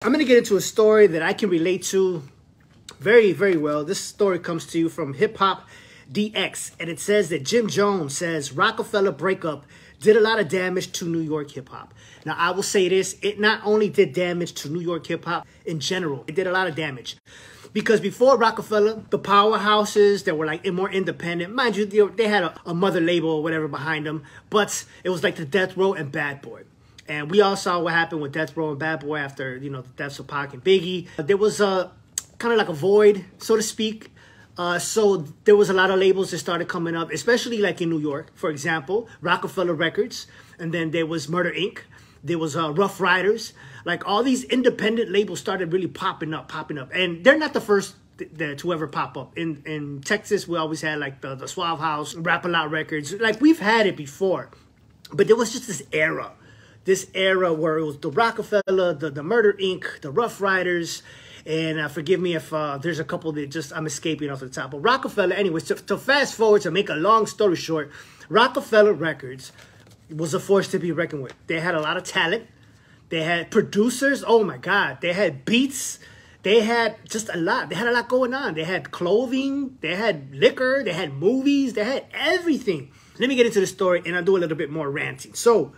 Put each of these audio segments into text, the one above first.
I'm going to get into a story that I can relate to very, very well. This story comes to you from Hiphop DX, and it says that Jim Jones says ROC-A-FELLA breakup did a lot of damage to New York hip-hop. Now, I will say this. It not only did damage to New York hip-hop in general, it did a lot of damage. Because before ROC-A-FELLA, the powerhouses that were like more independent, mind you, they had a mother label or whatever behind them, but it was like the Death Row and Bad Boy. And we all saw what happened with Death Row and Bad Boy after, you know, the deaths of Pac and Biggie. There was a kind of like a void, so to speak. So there was a lot of labels that started coming up, especially like in New York, for example, ROC-A-FELLA Records. And then there was Murder Inc. There was Rough Riders. Like all these independent labels started really popping up. And they're not the first to ever pop up. In Texas, we always had like the Suave House, Rap-A-Lot Records. Like we've had it before. But there was just this era. This era where it was the ROC-A-FELLA, the Murder Inc., the Rough Riders, and forgive me if there's a couple that just I'm escaping off the top. But ROC-A-FELLA, anyways, to fast forward, to make a long story short, ROC-A-FELLA Records was a force to be reckoned with. They had a lot of talent. They had producers. Oh, my God. They had beats. They had just a lot. They had a lot going on. They had clothing. They had liquor. They had movies. They had everything. Let me get into the story, and I'll do a little bit more ranting. So,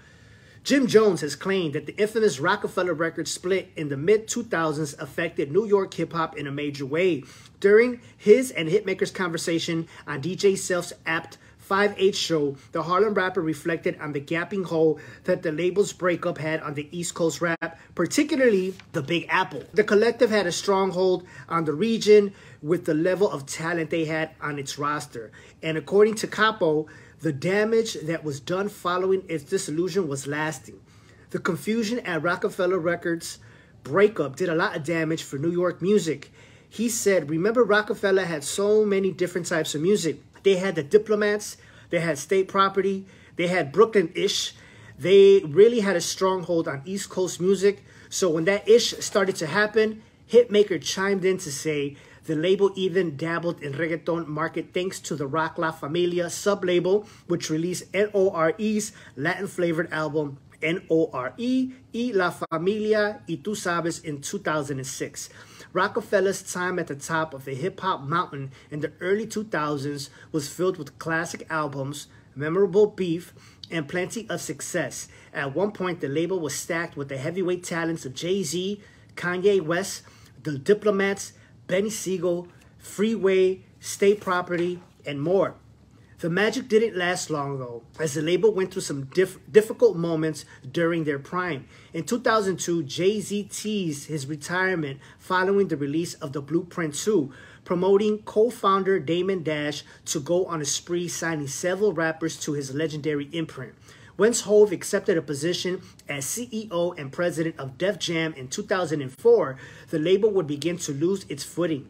Jim Jones has claimed that the infamous ROC-A-FELLA Records split in the mid-2000s affected New York hip-hop in a major way. During his and Hitmaker's conversation on DJ Self's apt 5/8 show, the Harlem rapper reflected on the gaping hole that the label's breakup had on the East Coast rap, particularly the Big Apple. The collective had a stronghold on the region with the level of talent they had on its roster. And according to Capo, the damage that was done following its dissolution was lasting. The confusion at ROC-A-FELLA Records breakup did a lot of damage for New York music. He said, remember ROC-A-FELLA had so many different types of music. They had the Diplomats, they had State Property, they had Brooklyn-ish. They really had a stronghold on East Coast music. So when that ish started to happen, Hitmaker chimed in to say, the label even dabbled in reggaeton market thanks to the Rock La Familia sub-label, which released N.O.R.E's Latin-flavored album N.O.R.E. y La Familia y Tú Sabes in 2006. ROC-A-FELLA's time at the top of the hip-hop mountain in the early 2000s was filled with classic albums, memorable beef, and plenty of success. At one point, the label was stacked with the heavyweight talents of Jay-Z, Kanye West, the Diplomats, Benny Siegel, Freeway, State Property, and more. The magic didn't last long, though, as the label went through some difficult moments during their prime. In 2002, Jay-Z teased his retirement following the release of The Blueprint 2, promoting co-founder Damon Dash to go on a spree, signing several rappers to his legendary imprint. Once Hove accepted a position as CEO and president of Def Jam in 2004, the label would begin to lose its footing.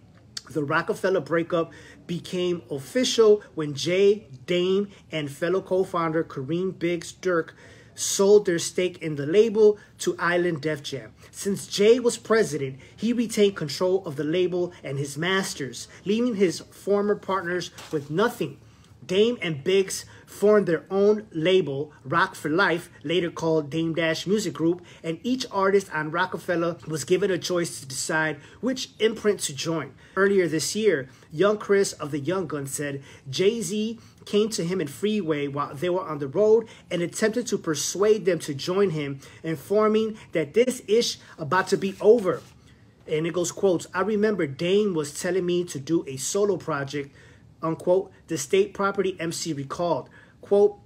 The ROC-A-FELLA breakup became official when Jay, Dame, and fellow co-founder Kareem Biggs Dirk sold their stake in the label to Island Def Jam. Since Jay was president, he retained control of the label and his masters, leaving his former partners with nothing. Dame and Biggs formed their own label, Rock for Life, later called Dame Dash Music Group, and each artist on ROC-A-FELLA was given a choice to decide which imprint to join. Earlier this year, Young Chris of the Young Guns said Jay-Z came to him in Freeway while they were on the road and attempted to persuade them to join him, informing that this ish about to be over. And it goes, quotes, I remember Dame was telling me to do a solo project, unquote, the State Property MC recalled. Quote,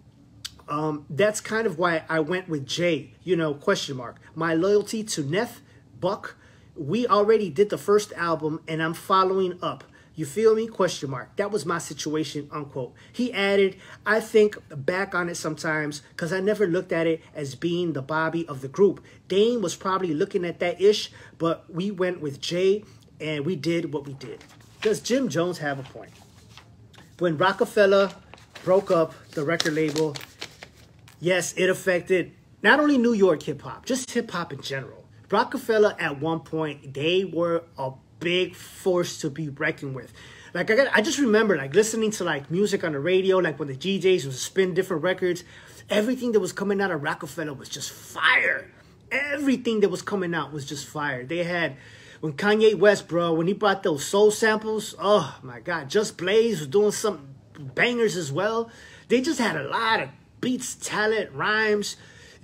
that's kind of why I went with Jay, you know, question mark. My loyalty to Neff, Buck, we already did the first album and I'm following up. You feel me? Question mark. That was my situation, unquote. He added, I think back on it sometimes because I never looked at it as being the Bobby of the group. Dame was probably looking at that ish, but we went with Jay and we did what we did. Does Jim Jones have a point? When ROC-A-FELLA broke up the record label, yes, it affected not only New York hip-hop, just hip-hop in general. ROC-A-FELLA at one point, they were a big force to be reckoned with. Like I just remember like listening to like music on the radio, like when the DJs would spin different records, everything that was coming out of ROC-A-FELLA was just fire. everything that was coming out was just fire. They had, when Kanye West, bro, when he brought those soul samples, oh my God, Just Blaze was doing some bangers as well. They just had a lot of beats, talent, rhymes.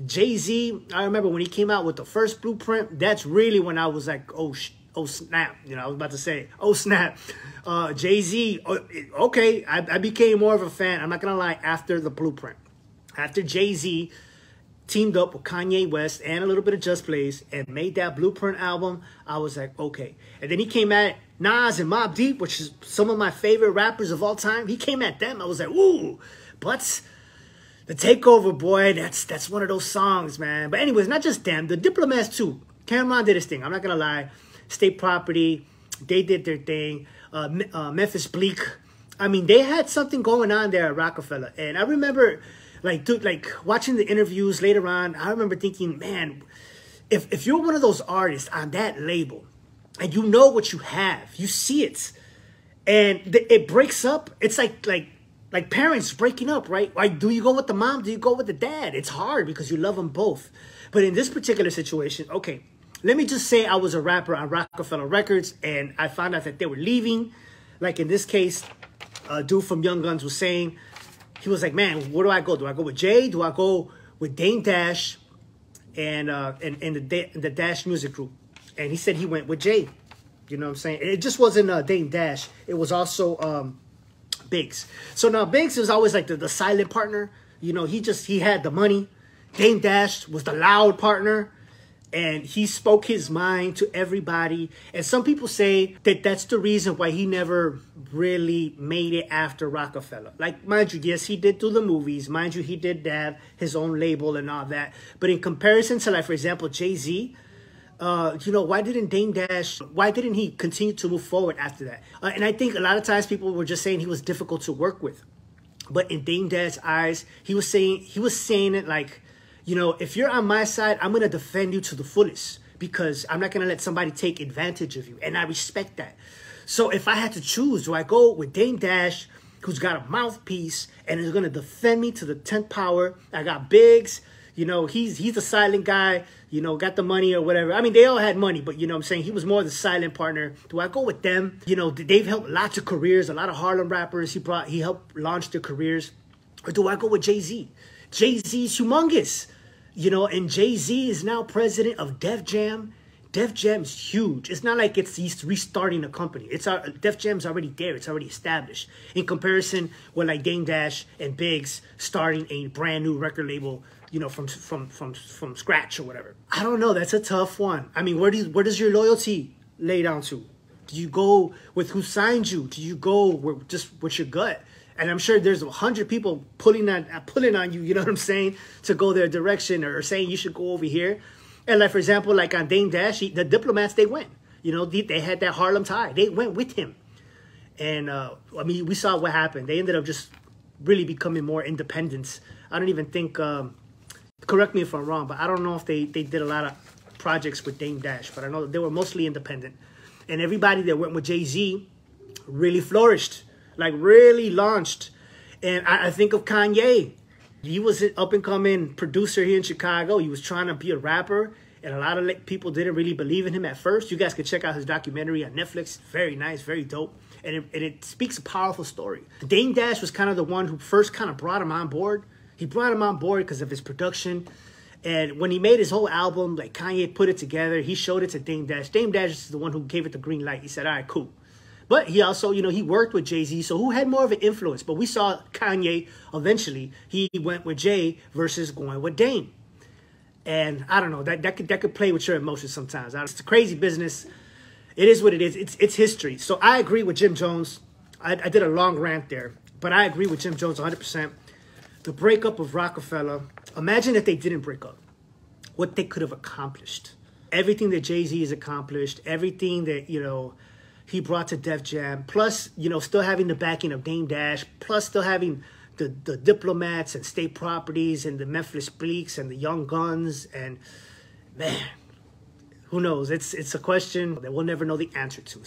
Jay-Z, I remember when he came out with the first Blueprint, that's really when I was like, oh snap. You know, I was about to say, oh snap. Jay-Z, okay, I became more of a fan, I'm not gonna lie, after the Blueprint. After Jay-Z teamed up with Kanye West and a little bit of Just Blaze and made that Blueprint album, I was like, okay. And then he came at Nas and Mobb Deep, which is some of my favorite rappers of all time. He came at them, I was like, ooh. But the Takeover, boy, that's one of those songs, man. But anyways, not just them, the Diplomats too. Cameron did his thing, I'm not gonna lie. State Property, they did their thing. Memphis Bleak, I mean, they had something going on there at Rockefeller. And I remember, like, dude, like watching the interviews later on, I remember thinking, man, if you're one of those artists on that label and you know what you have, you see it, and it breaks up, it's like parents breaking up, right? Like, do you go with the mom? Do you go with the dad? It's hard because you love them both. But in this particular situation, okay, let me just say I was a rapper on Rockefeller Records and I found out that they were leaving. Like in this case, a dude from Young Guns was saying, he was like, man, where do I go? Do I go with Jay? Do I go with Dame Dash and the Dash Music Group? And he said he went with Jay. You know what I'm saying? It just wasn't Dame Dash. It was also Biggs. So now Biggs is always like the silent partner. You know, he had the money. Dame Dash was the loud partner. And he spoke his mind to everybody. And some people say that that's the reason why he never really made it after Rockefeller. Like, mind you, yes, he did do the movies. Mind you, he did have his own label and all that. But in comparison to, like, for example, Jay-Z, you know, why didn't Dame Dash, why didn't he continue to move forward after that? And I think a lot of times people were just saying he was difficult to work with. But in Dame Dash's eyes, he was saying it like, you know, if you're on my side, I'm going to defend you to the fullest because I'm not going to let somebody take advantage of you. And I respect that. So if I had to choose, do I go with Dame Dash, who's got a mouthpiece and is going to defend me to the 10th power? I got Biggs. You know, he's a silent guy, you know, got the money or whatever. I mean, they all had money, but, you know what I'm saying? He was more the silent partner. Do I go with them? You know, they've helped lots of careers, a lot of Harlem rappers. He helped launch their careers. Or do I go with Jay-Z? Jay-Z's humongous, you know, and Jay-Z is now president of Def Jam. Def Jam's huge. It's not like he's restarting a company. Def Jam's already there. It's already established. In comparison with like Dame Dash and Biggs starting a brand new record label, you know, from scratch or whatever. I don't know. That's a tough one. I mean, where does your loyalty lay down to? Do you go with who signed you? Do you go just with your gut? And I'm sure there's 100 people pulling on you, you know what I'm saying, to go their direction or saying you should go over here. And like, for example, like on Dame Dash, the Diplomats, they went. You know, they had that Harlem tie. They went with him. And, I mean, we saw what happened. They ended up just really becoming more independent. I don't even think, correct me if I'm wrong, but I don't know if they did a lot of projects with Dame Dash. But I know that they were mostly independent. And everybody that went with Jay-Z really flourished. Like, really launched. And I think of Kanye. He was an up-and-coming producer here in Chicago. He was trying to be a rapper. And a lot of people didn't really believe in him at first. You guys can check out his documentary on Netflix. Very nice, very dope. And it speaks a powerful story. Dame Dash was kind of the one who first kind of brought him on board. He brought him on board because of his production. And when he made his whole album, like Kanye put it together, he showed it to Dame Dash. Dame Dash is the one who gave it the green light. He said, all right, cool. But he also, you know, he worked with Jay-Z, so who had more of an influence? But we saw Kanye, eventually, he went with Jay versus going with Dame. And I don't know, that could play with your emotions sometimes. It's a crazy business. It is what it is. It's history. So I agree with Jim Jones. I did a long rant there, but I agree with Jim Jones 100%. The breakup of Rockefeller, imagine if they didn't break up, what they could have accomplished. Everything that Jay-Z has accomplished, everything that, you know, he brought to Def Jam, plus, you know, still having the backing of Dame Dash, plus still having the Diplomats and State Properties and the Memphis Bleaks and the Young Guns. And, man, who knows? It's a question that we'll never know the answer to.